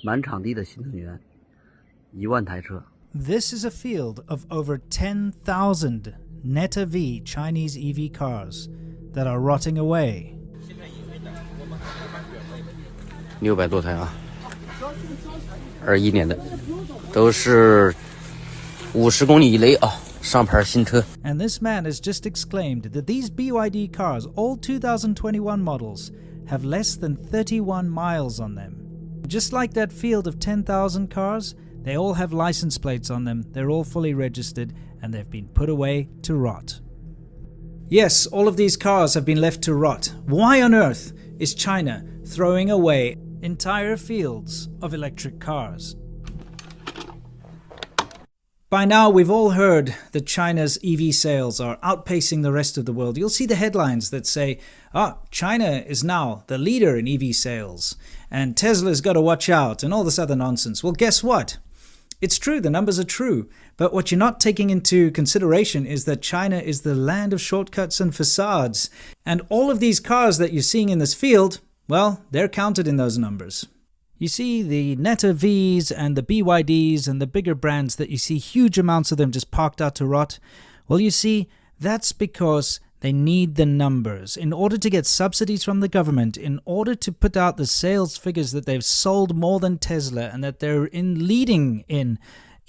满场地的新能源，1万台车。This is a field of over 10,000 Neta V Chinese EV cars that are rotting away. 600多台啊，21年的，都是50公里以内啊，上牌新车。 And this man has just exclaimed that these BYD cars, all 2021 models, have less than 31 miles on them. Just like that field of 10,000 cars, they all have license plates on them, they're all fully registered, and they've been put away to rot. Yes, all of these cars have been left to rot. Why on earth is China throwing away entire fields of electric cars? By now, we've all heard that China's EV sales are outpacing the rest of the world. You'll see the headlines that say, China is now the leader in EV sales, and Tesla's got to watch out, and all this other nonsense. Well, guess what? It's true, the numbers are true, but what you're not taking into consideration is that China is the land of shortcuts and facades, and all of these cars that you're seeing in this field, well, they're counted in those numbers. You see the Neta Vs and the BYDs and the bigger brands that you see huge amounts of them just parked out to rot. Well, you see, that's because they need the numbers. In order to get subsidies from the government, in order to put out the sales figures that they've sold more than Tesla and that they're leading in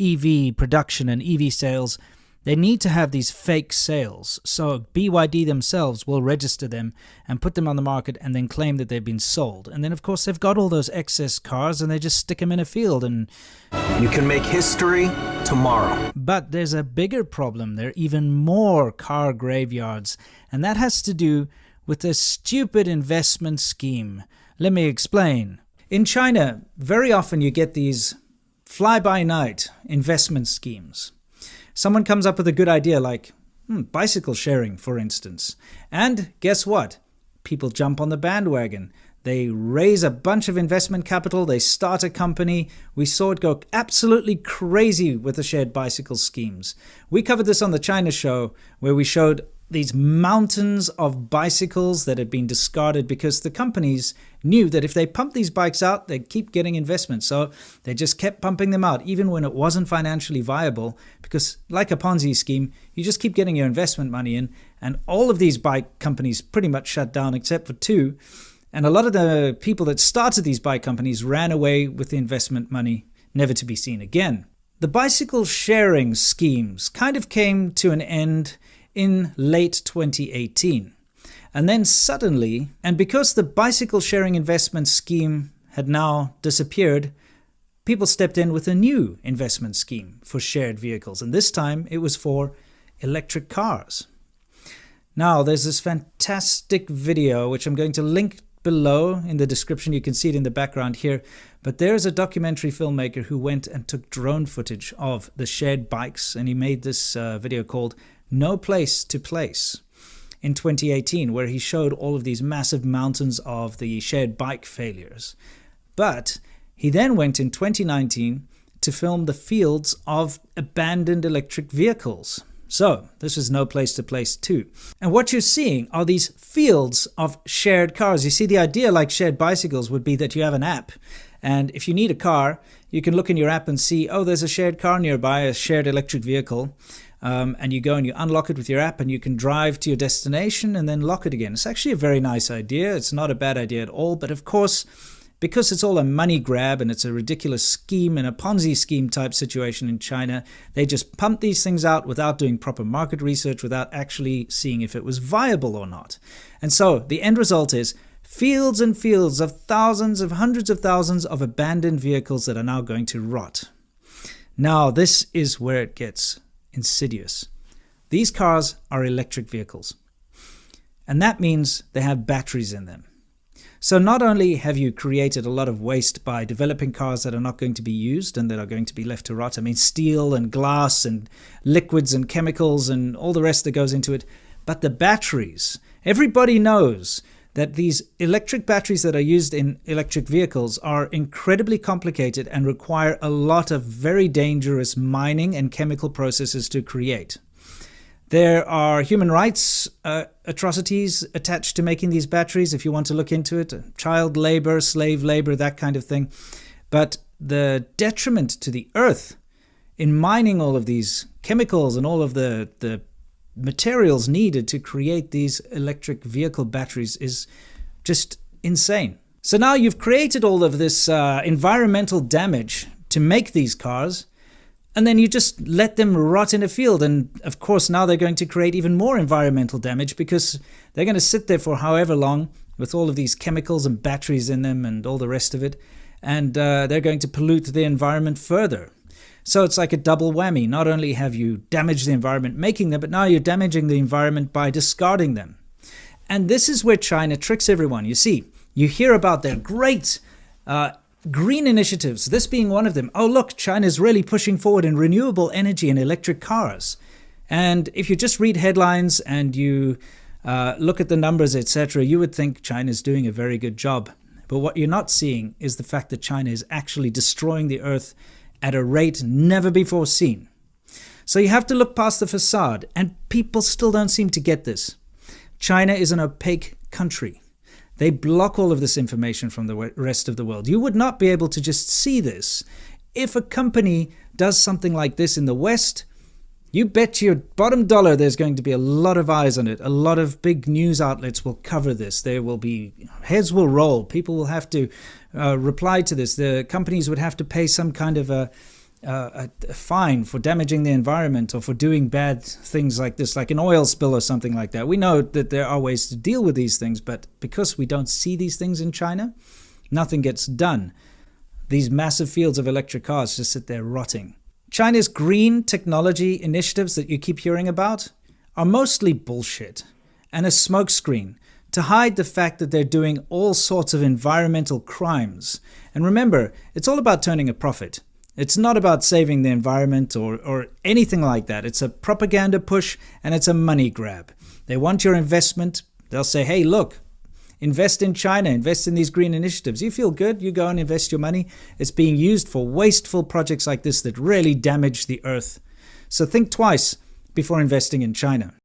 EV production and EV sales, they need to have these fake sales. So BYD themselves will register them and put them on the market and then claim that they've been sold. And then, of course, they've got all those excess cars and they just stick them in a field and... You can make history tomorrow. But there's a bigger problem. There are even more car graveyards. And that has to do with this stupid investment scheme. Let me explain. In China, very often you get these fly-by-night investment schemes. Someone comes up with a good idea like bicycle sharing, for instance. And guess what? People jump on the bandwagon. They raise a bunch of investment capital. They start a company. We saw it go absolutely crazy with the shared bicycle schemes. We covered this on the China show where we showed these mountains of bicycles that had been discarded because the companies knew that if they pumped these bikes out, they'd keep getting investment. So they just kept pumping them out, even when it wasn't financially viable, because like a Ponzi scheme, you just keep getting your investment money in, and all of these bike companies pretty much shut down except for two. And a lot of the people that started these bike companies ran away with the investment money, never to be seen again. The bicycle sharing schemes kind of came to an end in late 2018. And then suddenly, and because the bicycle sharing investment scheme had now disappeared, people stepped in with a new investment scheme for shared vehicles. And this time it was for electric cars. Now, there's this fantastic video, which I'm going to link below in the description. You can see it in the background here. But there's a documentary filmmaker who went and took drone footage of the shared bikes. And he made this video called No Place to Place in 2018, where he showed all of these massive mountains of the shared bike failures. But he then went in 2019 to film the fields of abandoned electric vehicles. So this is No Place to Place 2. And what you're seeing are these fields of shared cars. You see, the idea, like shared bicycles, would be that you have an app. And if you need a car, you can look in your app and see, oh, there's a shared car nearby, a shared electric vehicle. And you go and you unlock it with your app and you can drive to your destination and then lock it again. It's actually a very nice idea. It's not a bad idea at all. But of course, because it's all a money grab and it's a ridiculous scheme and a Ponzi scheme type situation in China, they just pump these things out without doing proper market research, without actually seeing if it was viable or not. And so the end result is fields and fields of thousands of hundreds of thousands of abandoned vehicles that are now going to rot. Now, this is where it gets insidious. These cars are electric vehicles, and that means they have batteries in them. So not only have you created a lot of waste by developing cars that are not going to be used and that are going to be left to rot, I mean steel and glass and liquids and chemicals and all the rest that goes into it, but the batteries. Everybody knows that these electric batteries that are used in electric vehicles are incredibly complicated and require a lot of very dangerous mining and chemical processes to create. There are human rights atrocities attached to making these batteries, if you want to look into it, child labor, slave labor, that kind of thing. But the detriment to the earth in mining all of these chemicals and all of the materials needed to create these electric vehicle batteries is just insane. So now you've created all of this environmental damage to make these cars, and then you just let them rot in a field. And of course, now they're going to create even more environmental damage because they're going to sit there for however long with all of these chemicals and batteries in them and all the rest of it. And they're going to pollute the environment further. So it's like a double whammy. Not only have you damaged the environment making them, but now you're damaging the environment by discarding them. And this is where China tricks everyone. You see, you hear about their great green initiatives, this being one of them. Oh, look, China's really pushing forward in renewable energy and electric cars. And if you just read headlines and you look at the numbers, etc., you would think China's doing a very good job. But what you're not seeing is the fact that China is actually destroying the earth at a rate never before seen. So you have to look past the facade, and people still don't seem to get this. China is an opaque country. They block all of this information from the rest of the world. You would not be able to just see this. If a company does something like this in the West, you bet your bottom dollar there's going to be a lot of eyes on it. A lot of big news outlets will cover this. There will be, heads will roll. People will have to reply to this. The companies would have to pay some kind of a fine for damaging the environment or for doing bad things like this, like an oil spill or something like that. We know that there are ways to deal with these things, but because we don't see these things in China, nothing gets done. These massive fields of electric cars just sit there rotting. China's green technology initiatives that you keep hearing about are mostly bullshit and a smokescreen to hide the fact that they're doing all sorts of environmental crimes. And remember, it's all about turning a profit. It's not about saving the environment or anything like that. It's a propaganda push and it's a money grab. They want your investment. They'll say, hey, look, invest in China, invest in these green initiatives. You feel good, you go and invest your money. It's being used for wasteful projects like this that really damage the earth. So think twice before investing in China.